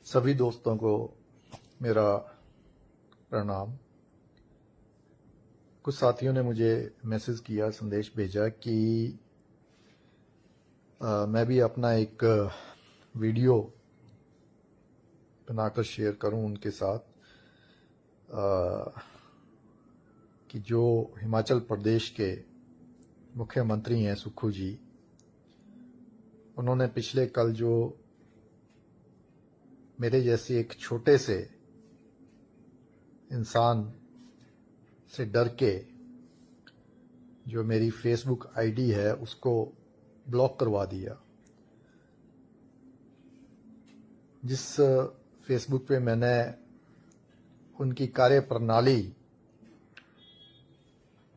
सभी दोस्तों को मेरा प्रणाम। कुछ साथियों ने मुझे मैसेज किया, संदेश भेजा कि मैं भी अपना एक वीडियो बनाकर शेयर करूं उनके साथ कि जो हिमाचल प्रदेश के मुख्यमंत्री हैं सुक्खू जी, उन्होंने पिछले कल जो मेरे जैसे एक छोटे से इंसान से डर के जो मेरी फेसबुक आईडी है उसको ब्लॉक करवा दिया। जिस फेसबुक पे मैंने उनकी कार्यप्रणाली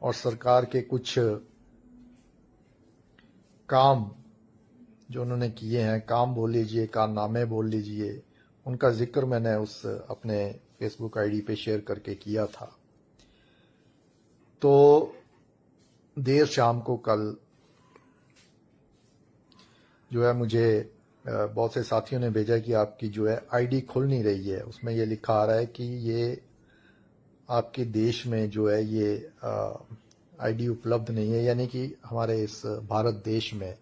और सरकार के कुछ काम जो उन्होंने किए हैं, काम बोल लीजिए, कारनामे बोल लीजिए, उनका जिक्र मैंने उस अपने फेसबुक आईडी पे शेयर करके किया था। तो देर शाम को कल जो है मुझे बहुत से साथियों ने भेजा कि आपकी जो है आईडी खुल नहीं रही है। उसमें ये लिखा आ रहा है कि ये आपके देश में जो है ये आईडी उपलब्ध नहीं है, यानी कि हमारे इस भारत देश में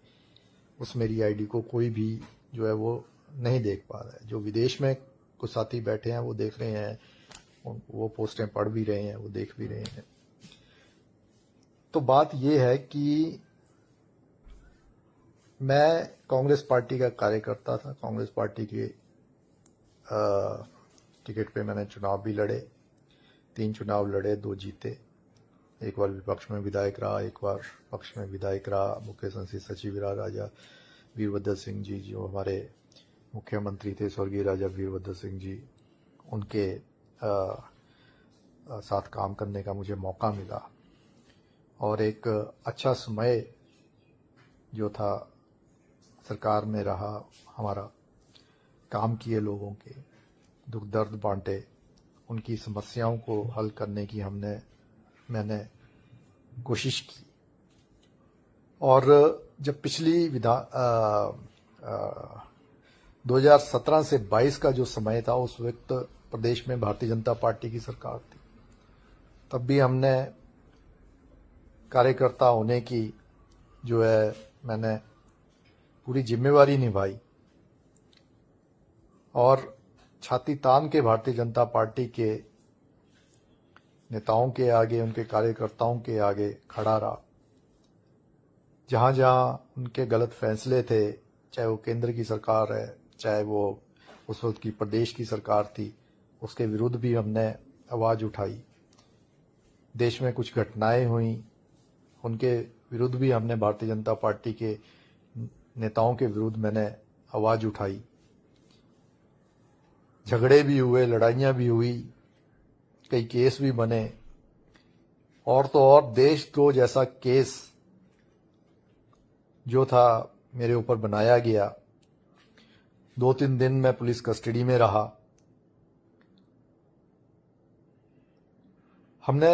उस मेरी आईडी को कोई भी जो है वो नहीं देख पा रहा है। जो विदेश में कुछ साथी बैठे हैं वो देख रहे हैं, वो पोस्टें पढ़ भी रहे हैं, वो देख भी रहे हैं। तो बात ये है कि मैं कांग्रेस पार्टी का कार्यकर्ता था। कांग्रेस पार्टी के टिकट पे मैंने चुनाव भी लड़े, 3 चुनाव लड़े, 2 जीते। एक बार विपक्ष में विधायक रहा, एक बार पक्ष में विधायक रहा। मुख्य संसदीय सचिव रहा राजा वीरभद्र सिंह जी, जो हमारे मुख्यमंत्री थे, स्वर्गीय राजा वीरभद्र सिंह जी, उनके साथ काम करने का मुझे मौका मिला। और एक अच्छा समय जो था सरकार में रहा, हमारा काम किए, लोगों के दुख दर्द बांटे, उनकी समस्याओं को हल करने की मैंने कोशिश की। और जब पिछली 2017 से 22 का जो समय था, उस वक्त प्रदेश में भारतीय जनता पार्टी की सरकार थी। तब भी हमने कार्यकर्ता होने की जो है मैंने पूरी जिम्मेवारी निभाई और छाती तान के भारतीय जनता पार्टी के नेताओं के आगे, उनके कार्यकर्ताओं के आगे खड़ा रहा। जहां जहां उनके गलत फैसले थे, चाहे वो केंद्र की सरकार है, चाहे वो उस वक्त की प्रदेश की सरकार थी, उसके विरुद्ध भी हमने आवाज उठाई। देश में कुछ घटनाएं हुई, उनके विरुद्ध भी हमने, भारतीय जनता पार्टी के नेताओं के विरुद्ध मैंने आवाज उठाई। झगड़े भी हुए, लड़ाइयां भी हुई, कई केस भी बने। और तो और देशद्रोह जैसा केस जो था मेरे ऊपर बनाया गया। 2-3 दिन मैं पुलिस कस्टडी में रहा। हमने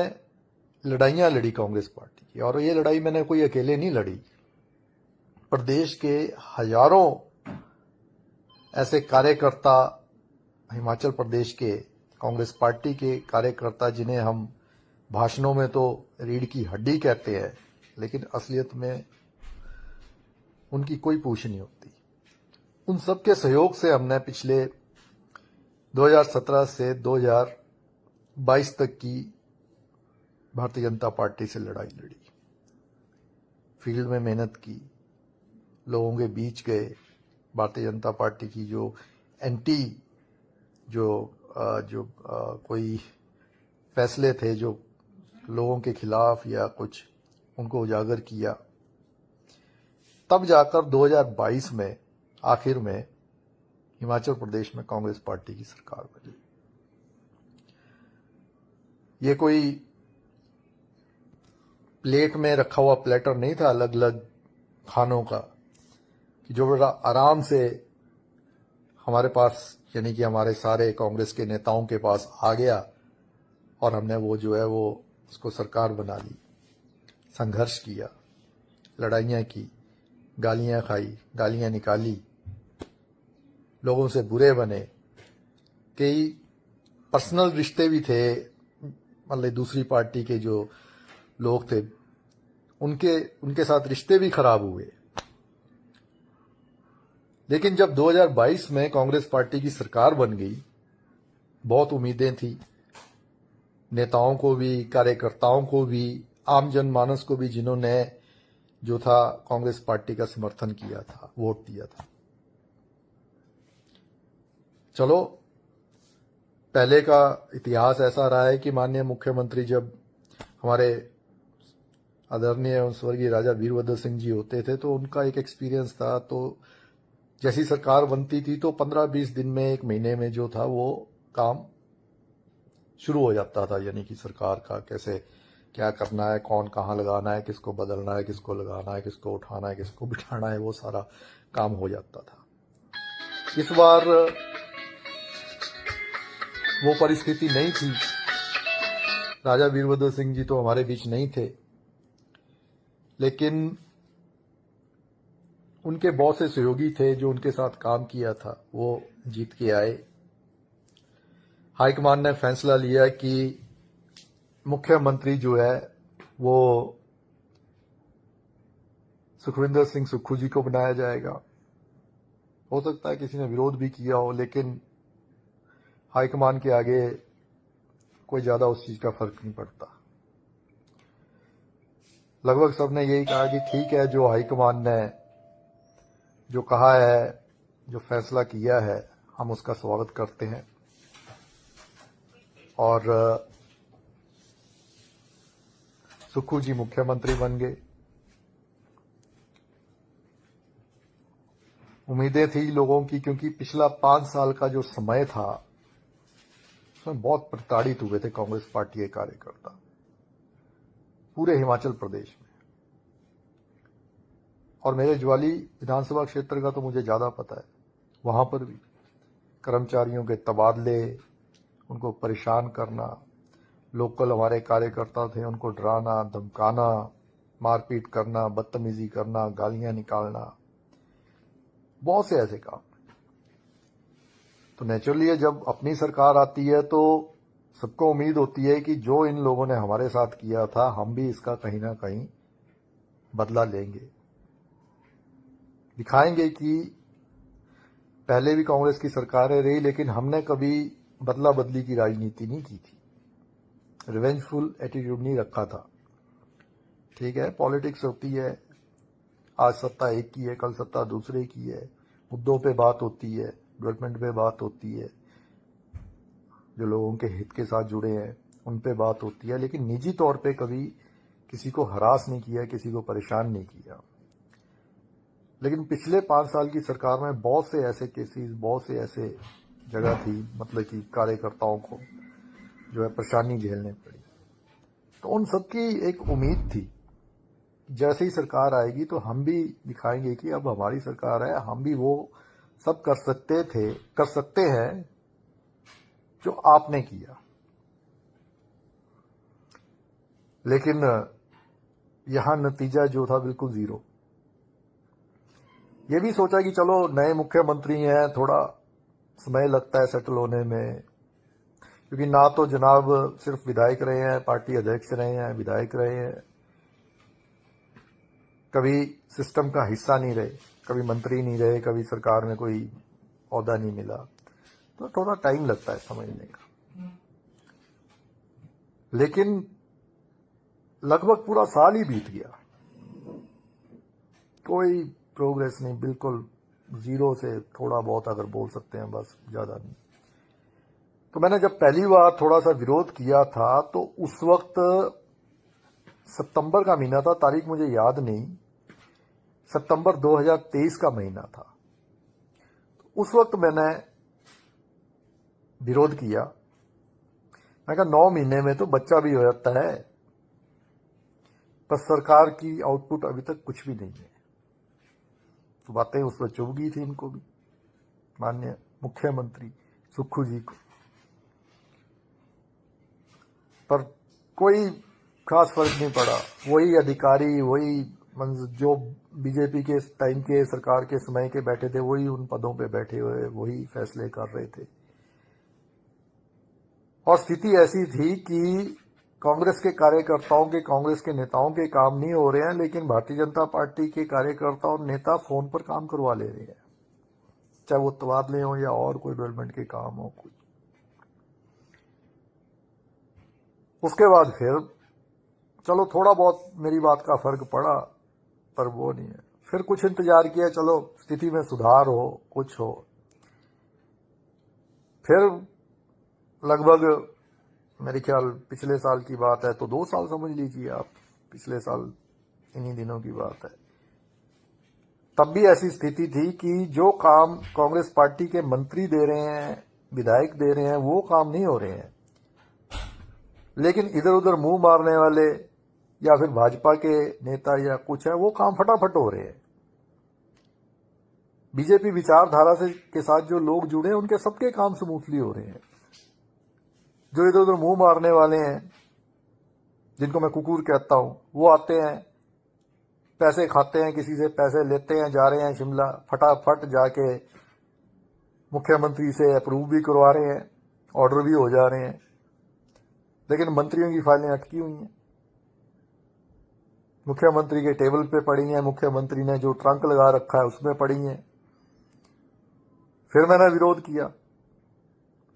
लड़ाइयां लड़ी कांग्रेस पार्टी की, और ये लड़ाई मैंने कोई अकेले नहीं लड़ी। प्रदेश के हजारों ऐसे कार्यकर्ता, हिमाचल प्रदेश के कांग्रेस पार्टी के कार्यकर्ता, जिन्हें हम भाषणों में तो रीढ़ की हड्डी कहते हैं, लेकिन असलियत में उनकी कोई पूछ नहीं होती। उन सबके सहयोग से हमने पिछले 2017 से 2022 तक की भारतीय जनता पार्टी से लड़ाई लड़ी, फील्ड में मेहनत की, लोगों के बीच गए। भारतीय जनता पार्टी की जो एंटी कोई फैसले थे जो लोगों के खिलाफ या कुछ, उनको उजागर किया। तब जाकर 2022 में आखिर में हिमाचल प्रदेश में कांग्रेस पार्टी की सरकार बनी। ये कोई प्लेट में रखा हुआ प्लेटर नहीं था अलग अलग खानों का, कि जो बड़ा आराम से हमारे पास, यानी कि हमारे सारे कांग्रेस के नेताओं के पास आ गया और हमने वो जो है वो उसको सरकार बना ली। संघर्ष किया, लड़ाइयाँ की, गालियाँ खाई, गालियाँ निकाली, लोगों से बुरे बने, कई पर्सनल रिश्ते भी थे, मतलब दूसरी पार्टी के जो लोग थे उनके साथ रिश्ते भी खराब हुए। लेकिन जब 2022 में कांग्रेस पार्टी की सरकार बन गई, बहुत उम्मीदें थी, नेताओं को भी, कार्यकर्ताओं को भी, आम जनमानस को भी, जिन्होंने जो था कांग्रेस पार्टी का समर्थन किया था, वोट दिया था। चलो, पहले का इतिहास ऐसा रहा है कि माननीय मुख्यमंत्री जब हमारे आदरणीय एवं स्वर्गीय राजा वीरभद्र सिंह जी होते थे तो उनका एक एक्सपीरियंस था, तो जैसी सरकार बनती थी तो 15-20 दिन में, 1 महीने में जो था वो काम शुरू हो जाता था। यानी कि सरकार का कैसे क्या करना है, कौन कहाँ लगाना है, किसको बदलना है, किसको लगाना है, किसको उठाना है, किसको बिठाना है, वो सारा काम हो जाता था। इस बार वो परिस्थिति नहीं थी। राजा वीरभद्र सिंह जी तो हमारे बीच नहीं थे, लेकिन उनके बहुत से सहयोगी थे जो उनके साथ काम किया था, वो जीत के आए। हाईकमान ने फैसला लिया कि मुख्यमंत्री जो है वो सुखविंदर सिंह सुक्खू जी को बनाया जाएगा। हो सकता है किसी ने विरोध भी किया हो, लेकिन हाईकमान के आगे कोई ज्यादा उस चीज का फर्क नहीं पड़ता। लगभग सबने यही कहा कि ठीक है, जो हाईकमान ने जो कहा है, जो फैसला किया है, हम उसका स्वागत करते हैं। और सुक्खू जी मुख्यमंत्री बन गए। उम्मीदें थी लोगों की, क्योंकि पिछला 5 साल का जो समय था उसमें बहुत प्रताड़ित हुए थे कांग्रेस पार्टी के कार्यकर्ता पूरे हिमाचल प्रदेश में। और मेरे ज्वाली विधानसभा क्षेत्र का तो मुझे ज्यादा पता है। वहां पर भी कर्मचारियों के तबादले, उनको परेशान करना, लोकल हमारे कार्यकर्ता थे उनको डराना, धमकाना, मारपीट करना, बदतमीजी करना, गालियां निकालना, बहुत से ऐसे काम। तो नेचुरली जब अपनी सरकार आती है तो सबको उम्मीद होती है कि जो इन लोगों ने हमारे साथ किया था, हम भी इसका कहीं ना कहीं बदला लेंगे, दिखाएंगे कि पहले भी कांग्रेस की सरकारें रही, लेकिन हमने कभी बदला बदली की राजनीति नहीं की थी, रिवेंजफुल एटीट्यूड नहीं रखा था। ठीक है, पॉलिटिक्स होती है, आज सत्ता एक की है, कल सत्ता दूसरे की है, मुद्दों पे बात होती है, डेवलपमेंट पे बात होती है, जो लोगों के हित के साथ जुड़े हैं उन पे बात होती है, लेकिन निजी तौर पे कभी किसी को हरास नहीं किया, किसी को परेशान नहीं किया। लेकिन पिछले 5 साल की सरकार में बहुत से ऐसे केसेस, बहुत से ऐसे जगह थी, मतलब कि कार्यकर्ताओं को जो है परेशानी झेलने पड़ी। तो उन सबकी एक उम्मीद थी, जैसे ही सरकार आएगी तो हम भी दिखाएंगे कि अब हमारी सरकार है, हम भी वो सब कर सकते हैं जो आपने किया। लेकिन यहां नतीजा जो था बिल्कुल जीरो। ये भी सोचा कि चलो नए मुख्यमंत्री हैं, थोड़ा समय लगता है सेटल होने में, क्योंकि ना तो जनाब सिर्फ विधायक रहे हैं, पार्टी अध्यक्ष रहे हैं, विधायक रहे हैं, कभी सिस्टम का हिस्सा नहीं रहे, कभी मंत्री नहीं रहे, कभी सरकार में कोई ओहदा नहीं मिला, तो थोड़ा टाइम लगता है समझने का। लेकिन लगभग पूरा साल ही बीत गया, कोई प्रोग्रेस नहीं, बिल्कुल जीरो से थोड़ा बहुत अगर बोल सकते हैं, बस, ज्यादा नहीं। तो मैंने जब पहली बार थोड़ा सा विरोध किया था तो उस वक्त सितंबर का महीना था, तारीख मुझे याद नहीं, सितंबर 2023 का महीना था। उस वक्त मैंने विरोध किया। मैं कहा 9 महीने में तो बच्चा भी हो जाता है, पर सरकार की आउटपुट अभी तक कुछ भी नहीं है। तो बातें उस वक्त चुभ गई थी इनको भी, माननीय मुख्यमंत्री सुक्खू जी को, पर कोई खास फर्क नहीं पड़ा। वही अधिकारी, वही जो बीजेपी के टाइम के सरकार के समय के बैठे थे, वही उन पदों पे बैठे हुए वही फैसले कर रहे थे। और स्थिति ऐसी थी कि कांग्रेस के कार्यकर्ताओं के, कांग्रेस के नेताओं के काम नहीं हो रहे हैं, लेकिन भारतीय जनता पार्टी के कार्यकर्ता और नेता फोन पर काम करवा ले रहे हैं, चाहे वो तबादले हो या और कोई डेवलपमेंट के काम हो कुछ। उसके बाद फिर चलो थोड़ा बहुत मेरी बात का फर्क पड़ा, पर वो नहीं है। फिर कुछ इंतजार किया, चलो स्थिति में सुधार हो, कुछ हो। फिर लगभग मेरे ख्याल पिछले साल की बात है, तो 2 साल समझ लीजिए आप, पिछले साल इन्हीं दिनों की बात है। तब भी ऐसी स्थिति थी कि जो काम कांग्रेस पार्टी के मंत्री दे रहे हैं, विधायक दे रहे हैं, वो काम नहीं हो रहे हैं, लेकिन इधर उधर मुंह मारने वाले या फिर भाजपा के नेता या कुछ है, वो काम फटाफट हो रहे हैं। बीजेपी विचारधारा से के साथ जो लोग जुड़े हैं, उनके सबके काम स्मूथली हो रहे हैं। जो इधर उधर मुंह मारने वाले हैं, जिनको मैं कुकुर कहता हूं, वो आते हैं, पैसे खाते हैं, किसी से पैसे लेते हैं, जा रहे हैं शिमला, फटाफट जाके मुख्यमंत्री से अप्रूव भी करवा रहे हैं, ऑर्डर भी हो जा रहे हैं, लेकिन मंत्रियों की फाइलें अटकी हुई हैं, मुख्यमंत्री के टेबल पे पड़ी हैं, मुख्यमंत्री ने जो ट्रंक लगा रखा है उसमें पड़ी हैं। फिर मैंने विरोध किया,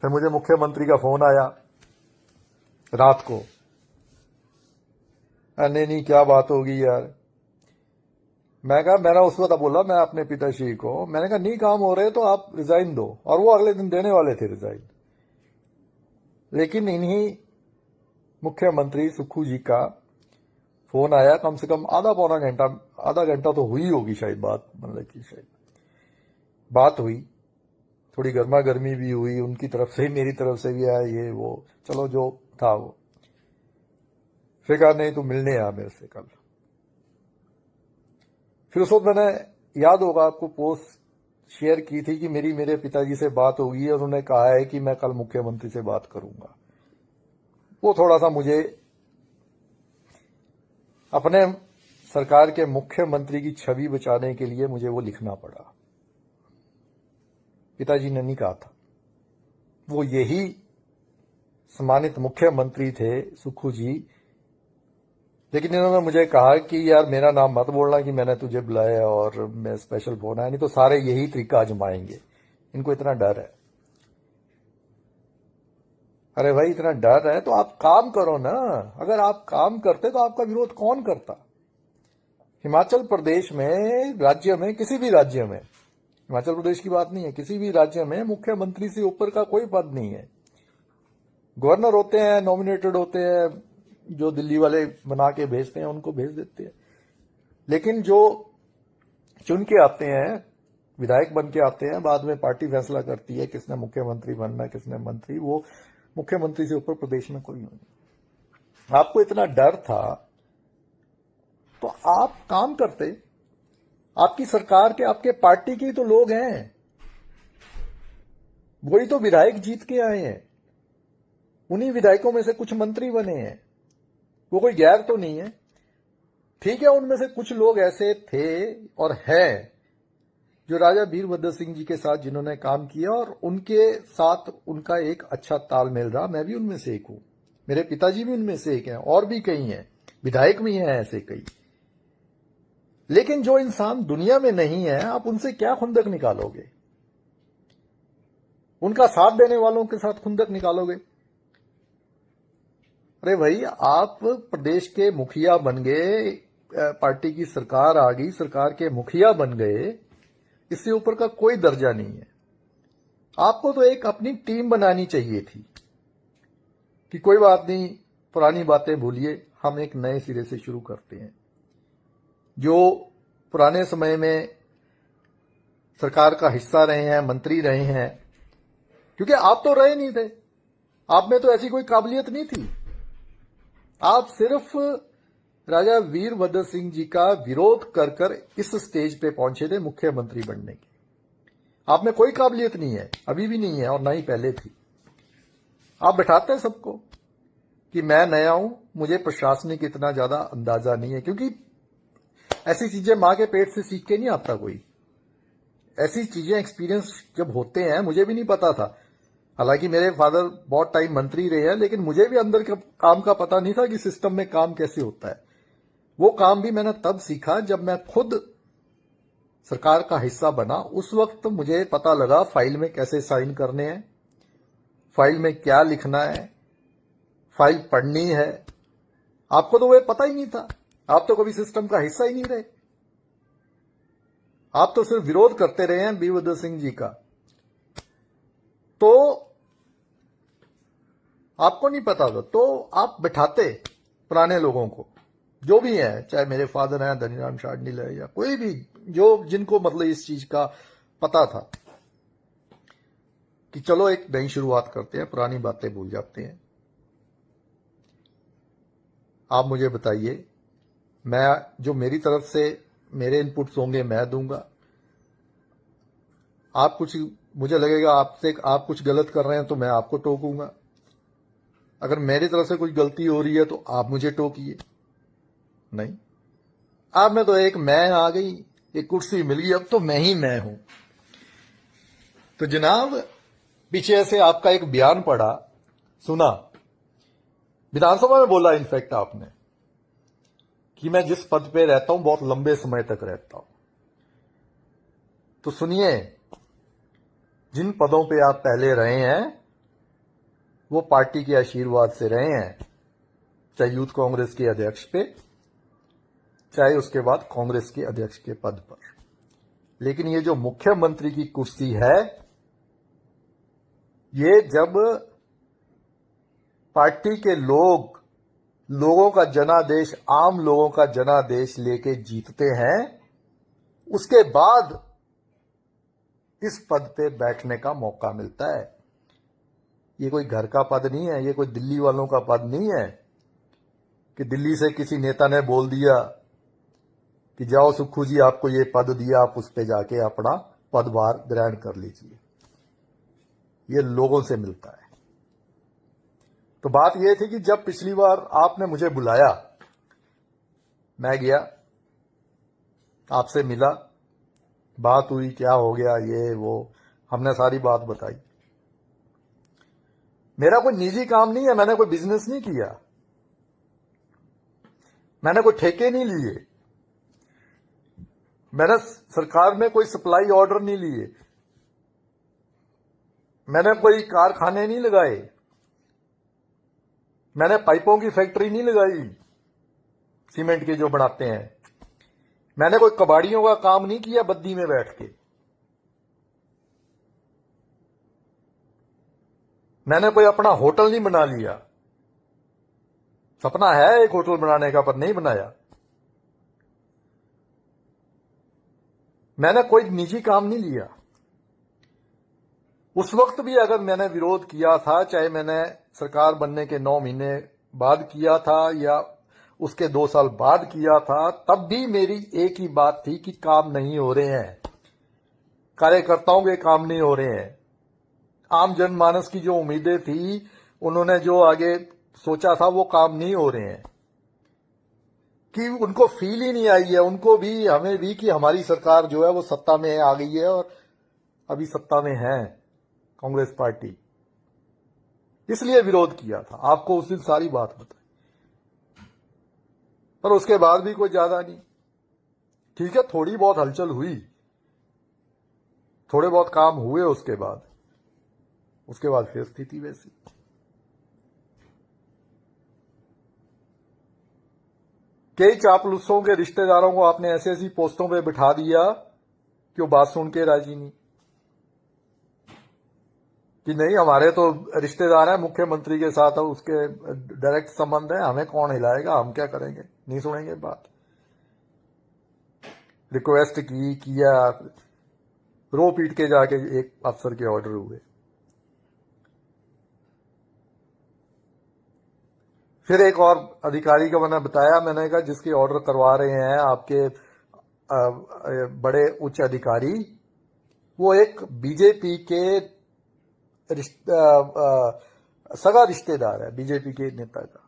फिर मुझे मुख्यमंत्री का फोन आया रात को, नहीं क्या बात होगी यार। मैंने उस वक्त बोला, मैं अपने पिताश्री को, मैंने कहा नहीं काम हो रहे तो आप रिजाइन दो, और वो अगले दिन देने वाले थे रिजाइन। लेकिन इन्हीं मुख्यमंत्री सुक्खू जी का फोन आया, कम से कम आधा घंटा तो हुई होगी शायद बात, मतलब कि शायद बात हुई, थोड़ी गर्मा गर्मी भी हुई, उनकी तरफ से मेरी तरफ से भी आया, ये वो, चलो जो था वो। फिर कहा नहीं तो मिलने आ मेरे से कल। फिर उस वक्त मैंने, याद होगा आपको, पोस्ट शेयर की थी कि मेरे पिताजी से बात होगी और उन्होंने कहा है कि मैं कल मुख्यमंत्री से बात करूंगा। वो थोड़ा सा मुझे अपने सरकार के मुख्यमंत्री की छवि बचाने के लिए मुझे वो लिखना पड़ा। पिताजी ने नहीं कहा था, वो यही सम्मानित मुख्यमंत्री थे सुक्खू जी, लेकिन इन्होंने मुझे कहा कि यार मेरा नाम मत बोलना कि मैंने तुझे बुलाया और मैं स्पेशल फोन आया, नहीं तो सारे यही तरीका आजमाएंगे, इनको इतना डर है। अरे भाई इतना डर है तो आप काम करो ना, अगर आप काम करते तो आपका विरोध कौन करता। हिमाचल प्रदेश में, राज्य में, किसी भी राज्य में, हिमाचल प्रदेश की बात नहीं है, किसी भी राज्य में मुख्यमंत्री से ऊपर का कोई पद नहीं है। गवर्नर होते हैं, नॉमिनेटेड होते हैं, जो दिल्ली वाले बना के भेजते हैं उनको भेज देते हैं, लेकिन जो चुन के आते हैं, विधायक बन के आते हैं, बाद में पार्टी फैसला करती है किसने मुख्यमंत्री बनना, किसने मंत्री, वो मुख्यमंत्री से ऊपर प्रदेश में कोई नहीं। आपको इतना डर था तो आप काम करते, आपकी सरकार के, आपके पार्टी के तो लोग हैं, वही तो विधायक जीत के आए हैं, उन्हीं विधायकों में से कुछ मंत्री बने हैं, वो कोई गैर तो नहीं है। ठीक है, उनमें से कुछ लोग ऐसे थे और हैं जो राजा वीरभद्र सिंह जी के साथ जिन्होंने काम किया और उनके साथ उनका एक अच्छा तालमेल रहा, मैं भी उनमें से एक हूं, मेरे पिताजी भी उनमें से एक हैं, और भी कई हैं, विधायक भी हैं ऐसे कई। लेकिन जो इंसान दुनिया में नहीं है, आप उनसे क्या खुंदक निकालोगे, उनका साथ देने वालों के साथ खुंदक निकालोगे। अरे भाई आप प्रदेश के मुखिया बन गए, पार्टी की सरकार आ गई, सरकार के मुखिया बन गए, इससे ऊपर का कोई दर्जा नहीं है। आपको तो एक अपनी टीम बनानी चाहिए थी कि कोई बात नहीं, पुरानी बातें भूलिए, हम एक नए सिरे से शुरू करते हैं। जो पुराने समय में सरकार का हिस्सा रहे हैं, मंत्री रहे हैं, क्योंकि आप तो रहे नहीं थे, आप में तो ऐसी कोई काबिलियत नहीं थी, आप सिर्फ राजा वीरभद्र सिंह जी का विरोध कर कर इस स्टेज पे पहुंचे थे मुख्यमंत्री बनने की। आप में कोई काबिलियत नहीं है, अभी भी नहीं है, और ना ही पहले थी। आप बैठाते हैं सबको कि मैं नया हूं, मुझे प्रशासनिक इतना ज्यादा अंदाजा नहीं है, क्योंकि ऐसी चीजें मां के पेट से सीख के नहीं आता कोई। ऐसी चीजें एक्सपीरियंस जब होते हैं, मुझे भी नहीं पता था, हालांकि मेरे फादर बहुत टाइम मंत्री रहे हैं, लेकिन मुझे भी अंदर का काम का पता नहीं था कि सिस्टम में काम कैसे होता है। वो काम भी मैंने तब सीखा जब मैं खुद सरकार का हिस्सा बना। उस वक्त मुझे पता लगा फाइल में कैसे साइन करने हैं, फाइल में क्या लिखना है, फाइल पढ़नी है। आपको तो वह पता ही नहीं था, आप तो कभी सिस्टम का हिस्सा ही नहीं रहे। आप तो सिर्फ विरोध करते रहे हैं वीरभद्र सिंह जी का। तो आपको नहीं पता था, तो आप बिठाते पुराने लोगों को, जो भी है, चाहे मेरे फादर हैं, धनीराम शार्दुल है, या कोई भी जो जिनको मतलब इस चीज का पता था कि चलो एक नई शुरुआत करते हैं, पुरानी बातें भूल जाते हैं। आप मुझे बताइए, मैं जो मेरी तरफ से मेरे इनपुट्स होंगे मैं दूंगा। आप कुछ, मुझे लगेगा आपसे आप कुछ गलत कर रहे हैं तो मैं आपको टोकूंगा। अगर मेरी तरफ से कोई गलती हो रही है तो आप मुझे टोकिए। नहीं, आप में तो एक मैं आ गई, एक कुर्सी मिल गई, अब तो मैं ही मैं हूं। तो जनाब, पीछे से आपका एक बयान पढ़ा, सुना, विधानसभा में बोला इनफैक्ट आपने कि मैं जिस पद पे रहता हूं बहुत लंबे समय तक रहता हूं। तो सुनिए, जिन पदों पे आप पहले रहे हैं वो पार्टी के आशीर्वाद से रहे हैं, चाहे यूथ कांग्रेस के अध्यक्ष पे, चाहे उसके बाद कांग्रेस के अध्यक्ष के पद पर। लेकिन ये जो मुख्यमंत्री की कुर्सी है, ये जब पार्टी के लोगों का जनादेश, आम लोगों का जनादेश लेके जीतते हैं, उसके बाद इस पद पे बैठने का मौका मिलता है। ये कोई घर का पद नहीं है, ये कोई दिल्ली वालों का पद नहीं है कि दिल्ली से किसी नेता ने बोल दिया कि जाओ सुक्खू जी आपको ये पद दिया, आप उस पे जाके अपना पदभार ग्रहण कर लीजिए। ये लोगों से मिलता है। तो बात यह थी कि जब पिछली बार आपने मुझे बुलाया, मैं गया, आपसे मिला, बात हुई, क्या हो गया, ये वो, हमने सारी बात बताई। मेरा कोई निजी काम नहीं है, मैंने कोई बिजनेस नहीं किया, मैंने कोई ठेके नहीं लिए, मैंने सरकार में कोई सप्लाई ऑर्डर नहीं लिए, मैंने कोई कारखाने नहीं लगाए, मैंने पाइपों की फैक्ट्री नहीं लगाई सीमेंट के जो बनाते हैं, मैंने कोई कबाड़ियों का काम नहीं किया बद्दी में बैठ के, मैंने कोई अपना होटल नहीं बना लिया। सपना है एक होटल बनाने का, पर नहीं बनाया। मैंने कोई निजी काम नहीं लिया। उस वक्त भी अगर मैंने विरोध किया था, चाहे मैंने सरकार बनने के 9 महीने बाद किया था या उसके 2 साल बाद किया था, तब भी मेरी एक ही बात थी कि काम नहीं हो रहे हैं, कार्यकर्ताओं के काम नहीं हो रहे हैं। आम जनमानस की जो उम्मीदें थी, उन्होंने जो आगे सोचा था, वो काम नहीं हो रहे हैं, कि उनको फील ही नहीं आई है, उनको भी हमें भी, कि हमारी सरकार जो है वो सत्ता में आ गई है और अभी सत्ता में है कांग्रेस पार्टी। इसलिए विरोध किया था, आपको उस दिन सारी बात बताई। पर उसके बाद भी कोई ज्यादा नहीं। ठीक है, थोड़ी बहुत हलचल हुई, थोड़े बहुत काम हुए, उसके बाद फिर स्थिति वैसी। कई चापलूसों के रिश्तेदारों को आपने ऐसी ऐसी पोस्टों पे बिठा दिया कि वो बात सुन के राजी नहीं, कि नहीं हमारे तो रिश्तेदार हैं मुख्यमंत्री के साथ, उसके डायरेक्ट संबंध है, हमें कौन हिलाएगा, हम क्या करेंगे, नहीं सुनेंगे बात। रिक्वेस्ट किया, रो पीट के जाके एक अफसर के ऑर्डर हुए। फिर एक और अधिकारी का मैंने बताया, मैंने कहा जिसके ऑर्डर करवा रहे हैं आपके बड़े उच्च अधिकारी, वो एक बीजेपी के सगा रिश्तेदार है, बीजेपी के नेता का।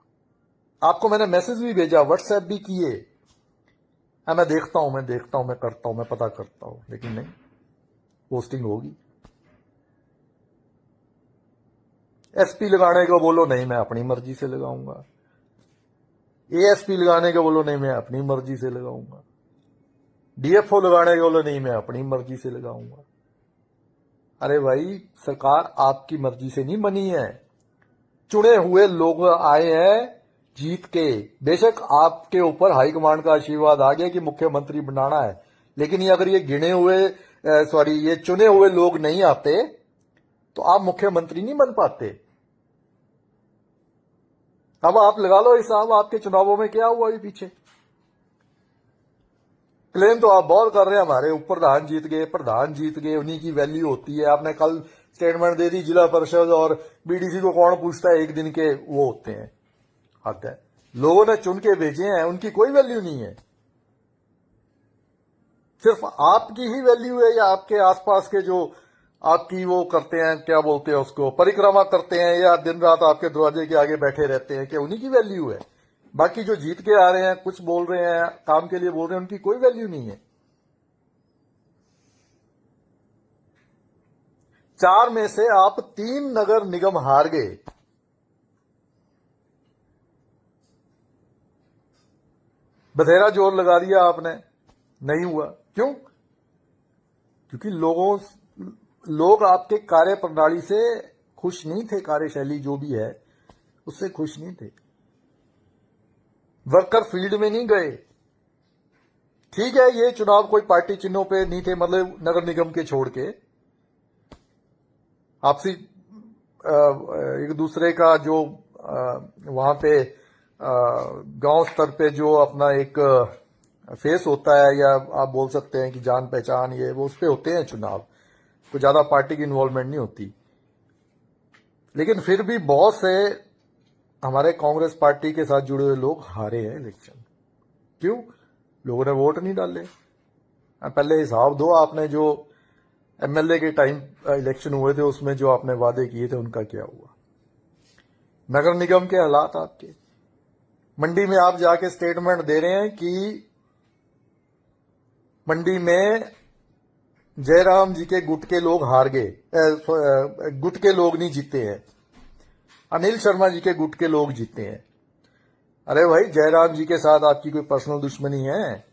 आपको मैंने मैसेज भी भेजा, व्हाट्सएप भी किए, मैं देखता हूं, मैं करता हूं, मैं पता करता हूं, लेकिन नहीं, पोस्टिंग होगी। एसपी लगाने को बोलो, नहीं मैं अपनी मर्जी से लगाऊंगा। एएसपी लगाने को बोलो, नहीं मैं अपनी मर्जी से लगाऊंगा। डीएफओ लगाने को बोलो, नहीं मैं अपनी मर्जी से लगाऊंगा। अरे भाई, सरकार आपकी मर्जी से नहीं बनी है, चुने हुए लोग आए हैं जीत के। बेशक आपके ऊपर हाईकमांड का आशीर्वाद आ गया कि मुख्यमंत्री बनाना है, लेकिन ये अगर ये ये चुने हुए लोग नहीं आते तो आप मुख्यमंत्री नहीं बन पाते। अब आप लगा लो हिसाब, आपके चुनावों में क्या हुआ अभी पीछे। क्लेम तो आप बहुत कर रहे हैं, हमारे ऊपर प्रधान जीत गए, उन्हीं की वैल्यू होती है। आपने कल स्टेटमेंट दे दी, जिला परिषद और बीडीसी को कौन पूछता है, एक दिन के वो होते हैं। हद है, लोगों ने चुन के भेजे हैं, उनकी कोई वैल्यू नहीं है। सिर्फ आपकी ही वैल्यू है, या आपके आसपास के जो आपकी वो करते हैं, क्या बोलते हैं उसको, परिक्रमा करते हैं, या दिन रात आपके दरवाजे के आगे बैठे रहते हैं, क्या उन्हीं की वैल्यू है। बाकी जो जीत के आ रहे हैं, कुछ बोल रहे हैं, काम के लिए बोल रहे हैं, उनकी कोई वैल्यू नहीं है। 4 में से आप 3 नगर निगम हार गए। बथेरा जोर लगा दिया आपने, नहीं हुआ। क्यों? क्योंकि लोग आपके कार्य प्रणाली से खुश नहीं थे, कार्यशैली जो भी है उससे खुश नहीं थे। वर्कर फील्ड में नहीं गए। ठीक है, ये चुनाव कोई पार्टी चिन्हों पे नहीं थे, मतलब नगर निगम के छोड़ के आपसी एक दूसरे का जो वहां पे गांव स्तर पे जो अपना एक फेस होता है, या आप बोल सकते हैं कि जान पहचान, ये वो उस पे होते हैं चुनाव, कोई ज्यादा पार्टी की इन्वॉल्वमेंट नहीं होती। लेकिन फिर भी बहुत से हमारे कांग्रेस पार्टी के साथ जुड़े हुए लोग हारे हैं इलेक्शन। क्यों? लोगों ने वोट नहीं डाले। पहले हिसाब दो, आपने जो एमएलए के टाइम इलेक्शन हुए थे उसमें जो आपने वादे किए थे उनका क्या हुआ। नगर निगम के हालात आपके, मंडी में आप जाके स्टेटमेंट दे रहे हैं कि मंडी में जयराम जी के गुट के लोग हार गए, गुट के लोग नहीं जीते हैं, अनिल शर्मा जी के गुट के लोग जीते हैं। अरे भाई, जयराम जी के साथ आपकी कोई पर्सनल दुश्मनी है?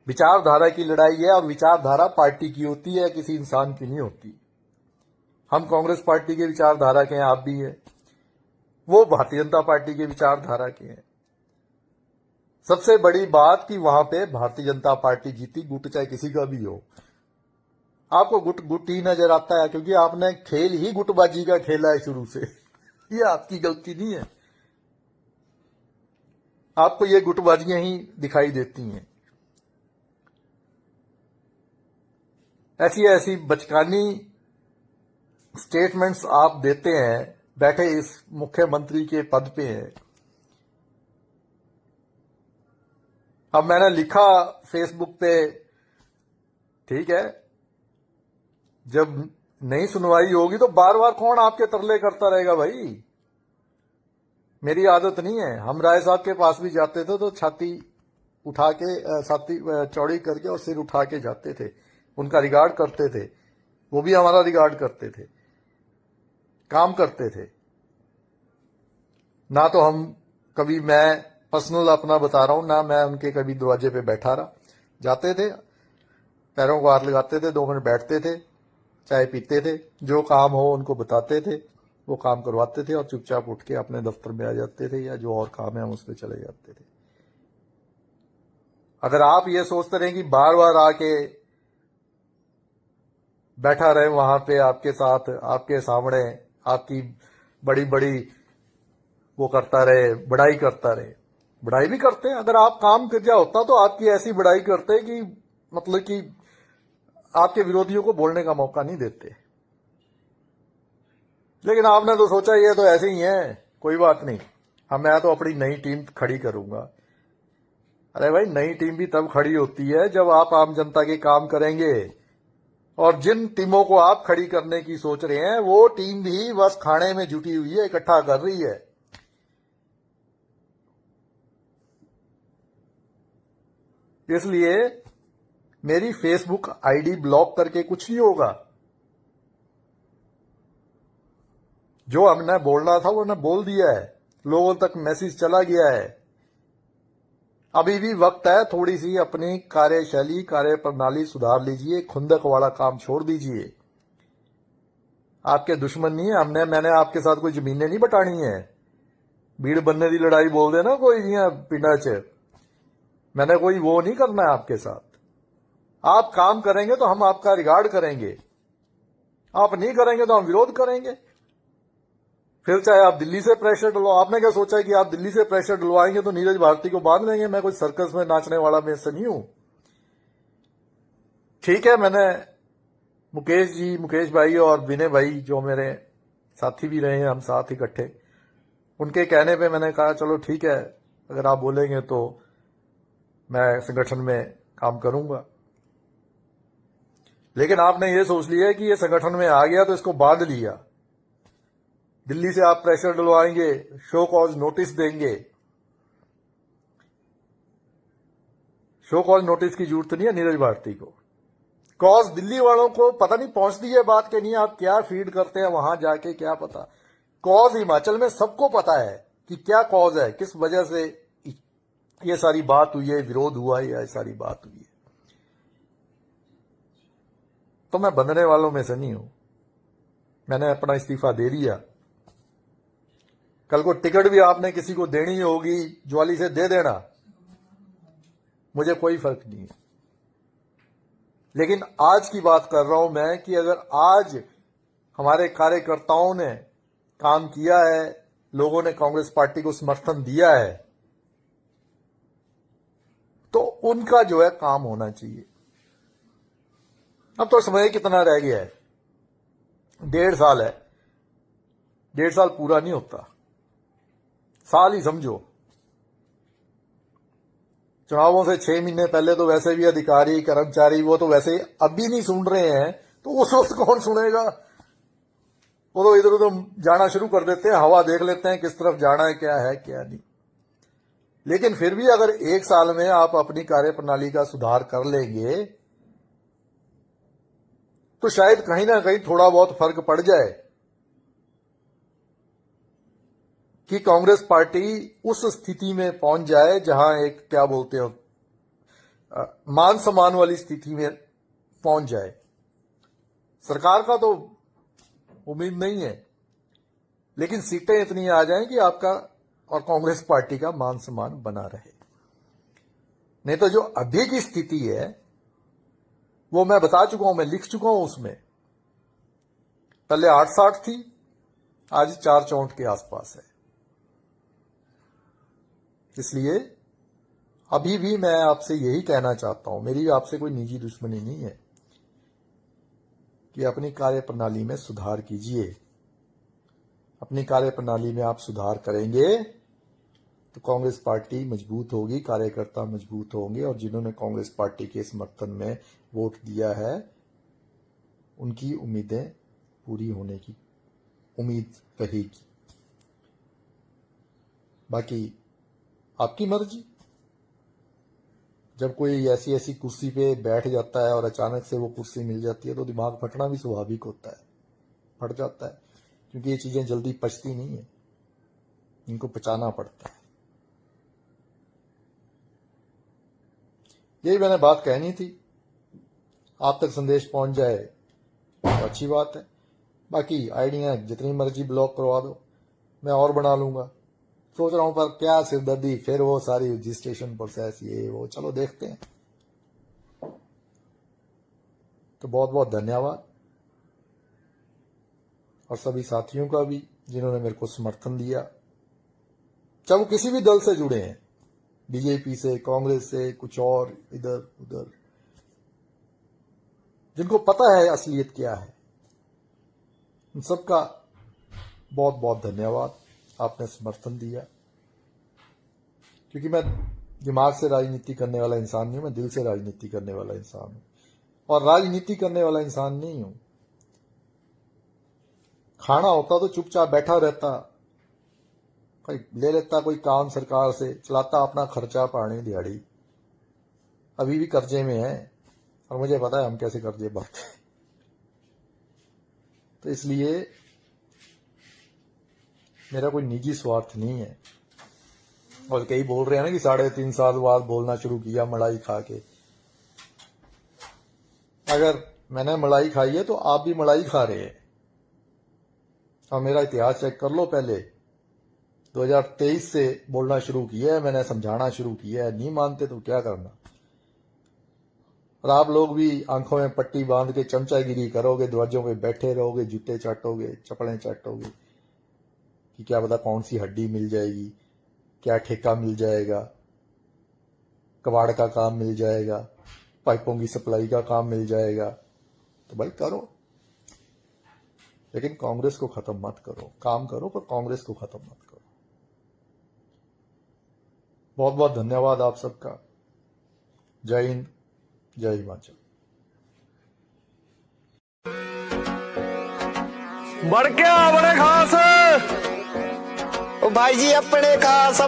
विचारधारा की लड़ाई है, और विचारधारा पार्टी की होती है, किसी इंसान की नहीं होती। हम कांग्रेस पार्टी के विचारधारा के हैं, आप भी है, वो भारतीय जनता पार्टी के विचारधारा के हैं। सबसे बड़ी बात कि वहां पे भारतीय जनता पार्टी जीती, गुट चाहे किसी का भी हो। आपको गुट ही नजर आता है, क्योंकि आपने खेल ही गुटबाजी का खेला है शुरू से। ये आपकी गलती नहीं है, आपको ये गुटबाजियां ही दिखाई देती हैं। ऐसी ऐसी बचकानी स्टेटमेंट्स आप देते हैं, बैठे इस मुख्यमंत्री के पद पे हैं। अब मैंने लिखा फेसबुक पे, ठीक है, जब नई सुनवाई होगी तो बार बार कौन आपके तरले करता रहेगा भाई। मेरी आदत नहीं है, हम राय साहब के पास भी जाते थे तो छाती उठा के, छाती चौड़ी करके और सिर उठा के जाते थे, उनका रिगार्ड करते थे, वो भी हमारा रिगार्ड करते थे, काम करते थे ना। तो हम कभी, मैं पर्सनल अपना बता रहा हूं ना, मैं उनके कभी दरवाजे पे बैठा रहा, जाते थे, पैरों को हाथ लगाते थे, 2 मिनट बैठते थे, चाय पीते थे, जो काम हो उनको बताते थे, वो काम करवाते थे और चुपचाप उठ के अपने दफ्तर में आ जाते थे, या जो और काम है हम उस पर चले जाते थे। अगर आप ये सोचते रहे कि बार बार आके बैठा रहे वहां पे आपके साथ, आपके सामने, आपकी बड़ी बड़ी वो करता रहे, बड़ाई करता रहे, बड़ाई भी करते हैं। अगर आप काम कर दिया होता तो आपकी ऐसी बड़ाई करते कि मतलब कि आपके विरोधियों को बोलने का मौका नहीं देते। लेकिन आपने तो सोचा ये तो ऐसे ही है, कोई बात नहीं, मैं तो अपनी नई टीम खड़ी करूंगा। अरे भाई, नई टीम भी तब खड़ी होती है जब आप आम जनता के काम करेंगे, और जिन टीमों को आप खड़ी करने की सोच रहे हैं वो टीम भी बस खाने में जुटी हुई है, इकट्ठा कर रही है। इसलिए मेरी फेसबुक आईडी ब्लॉक करके कुछ नहीं होगा। जो हमने बोलना था वो हमने बोल दिया है, लोगों तक मैसेज चला गया है। अभी भी वक्त है, थोड़ी सी अपनी कार्यशैली कार्य प्रणाली सुधार लीजिए, खुंदक वाला काम छोड़ दीजिए। आपके दुश्मन नहीं है हमने, मैंने आपके साथ कोई जमीनें नहीं बटानी है। भीड़ बनने की लड़ाई बोल देना कोई जियां पिंडा च, मैंने कोई वो नहीं करना है आपके साथ। आप काम करेंगे तो हम आपका रिगार्ड करेंगे, आप नहीं करेंगे तो हम विरोध करेंगे। फिर चाहे आप दिल्ली से प्रेशर डलवाओ, आपने क्या सोचा है कि आप दिल्ली से प्रेशर डलवाएंगे तो नीरज भारती को बांध लेंगे? मैं कोई सर्कस में नाचने वाला मैं से नहीं हूं। ठीक है, मैंने मुकेश भाई और विनय भाई जो मेरे साथी भी रहे हैं, हम साथ इकट्ठे, उनके कहने पे मैंने कहा चलो ठीक है, अगर आप बोलेंगे तो मैं संगठन में काम करूंगा। लेकिन आपने ये सोच लिया कि ये संगठन में आ गया तो इसको बांध लिया। दिल्ली से आप प्रेशर डलवाएंगे, शो कॉज नोटिस देंगे। शो कॉज नोटिस की जरूरत नहीं है नीरज भारती को। कॉज दिल्ली वालों को पता नहीं पहुंचती है बात के नहीं, आप क्या फीड करते हैं वहां जाके क्या पता। कॉज हिमाचल में सबको पता है कि क्या कॉज है, किस वजह से ये सारी बात हुई है, विरोध हुआ है, ये सारी बात हुई है। तो मैं बंधने वालों में से नहीं हूं, मैंने अपना इस्तीफा दे दिया। कल को टिकट भी आपने किसी को देनी होगी ज्वाली से दे देना, मुझे कोई फर्क नहीं है। लेकिन आज की बात कर रहा हूं मैं कि अगर आज हमारे कार्यकर्ताओं ने काम किया है, लोगों ने कांग्रेस पार्टी को समर्थन दिया है, तो उनका जो है काम होना चाहिए। अब तो समय कितना रह गया है, 1.5 साल है, 1.5 साल पूरा नहीं होता, साल ही समझो। चुनावों से 6 महीने पहले तो वैसे भी अधिकारी कर्मचारी वो तो वैसे ही अभी नहीं सुन रहे हैं, तो उस वक्त कौन सुनेगा? वो तो इधर उधर जाना शुरू कर देते हैं, हवा देख लेते हैं किस तरफ जाना है, क्या है क्या नहीं। लेकिन फिर भी अगर 1 साल में आप अपनी कार्यप्रणाली का सुधार कर लेंगे तो शायद कहीं ना कहीं थोड़ा बहुत फर्क पड़ जाए कि कांग्रेस पार्टी उस स्थिति में पहुंच जाए जहां एक क्या बोलते हो मान सम्मान वाली स्थिति में पहुंच जाए। सरकार का तो उम्मीद नहीं है, लेकिन सीटें इतनी आ जाएं कि आपका और कांग्रेस पार्टी का मान सम्मान बना रहे। नहीं तो जो अभी की स्थिति है वो मैं बता चुका हूं, मैं लिख चुका हूं उसमें। पहले 8-60 थी, आज 4-64 के आसपास है। इसलिए अभी भी मैं आपसे यही कहना चाहता हूं, मेरी आपसे कोई निजी दुश्मनी नहीं है, कि अपनी कार्यप्रणाली में सुधार कीजिए। अपनी कार्यप्रणाली में आप सुधार करेंगे तो कांग्रेस पार्टी मजबूत होगी, कार्यकर्ता मजबूत होंगे, और जिन्होंने कांग्रेस पार्टी के समर्थन में वोट दिया है उनकी उम्मीदें पूरी होने की उम्मीद रहेगी। बाकी आपकी मर्जी। जब कोई ऐसी ऐसी कुर्सी पे बैठ जाता है और अचानक से वो कुर्सी मिल जाती है तो दिमाग फटना भी स्वाभाविक होता है, फट जाता है, क्योंकि ये चीजें जल्दी पचती नहीं है, इनको पचाना पड़ता है। यही मैंने बात कहनी थी, आप तक संदेश पहुंच जाए तो अच्छी बात है। बाकी आइडिया जितनी मर्जी ब्लॉक करवा दो, मैं और बना लूंगा। सोच रहा हूं पर क्या सिरदर्दी, फिर वो सारी रजिस्ट्रेशन प्रोसेस ये वो, चलो देखते हैं। तो बहुत बहुत धन्यवाद, और सभी साथियों का भी जिन्होंने मेरे को समर्थन दिया, चाहे वो किसी भी दल से जुड़े हैं, बीजेपी से, कांग्रेस से, कुछ और इधर उधर, जिनको पता है असलियत क्या है, उन सबका बहुत बहुत धन्यवाद। आपने समर्थन दिया, क्योंकि मैं दिमाग से राजनीति करने वाला इंसान नहीं हूं, मैं दिल से राजनीति करने वाला इंसान हूं, और राजनीति करने वाला इंसान नहीं हूं। खाना होता तो चुपचाप बैठा रहता, कोई ले लेता कोई काम सरकार से, चलाता अपना खर्चा पानी दिहाड़ी। अभी भी कर्जे में है और मुझे पता है हम कैसे कर्जे भरते हैं। तो इसलिए मेरा कोई निजी स्वार्थ नहीं है। और कई बोल रहे हैं ना कि 3.5 साल बाद बोलना शुरू किया मलाई खा के। अगर मैंने मलाई खाई है तो आप भी मलाई खा रहे हैं। और मेरा इतिहास चेक कर लो, पहले 2023 से बोलना शुरू किया है मैंने, समझाना शुरू किया है। नहीं मानते तो क्या करना। और आप लोग भी आंखों में पट्टी बांध के चमचागिरी करोगे, दरवाजों पे बैठे रहोगे, जूते चाटोगे, चपलें चाटोगे कि क्या पता कौन सी हड्डी मिल जाएगी, क्या ठेका मिल जाएगा, कबाड़ का काम मिल जाएगा, पाइपों की सप्लाई का काम मिल जाएगा। तो भाई करो, लेकिन कांग्रेस को खत्म मत करो। काम करो पर कांग्रेस को खत्म मत करो। बहुत बहुत धन्यवाद आप सबका। जय हिंद, जय हिमाचल। बढ़ क्या बड़े खास ओ भाई जी अपने खास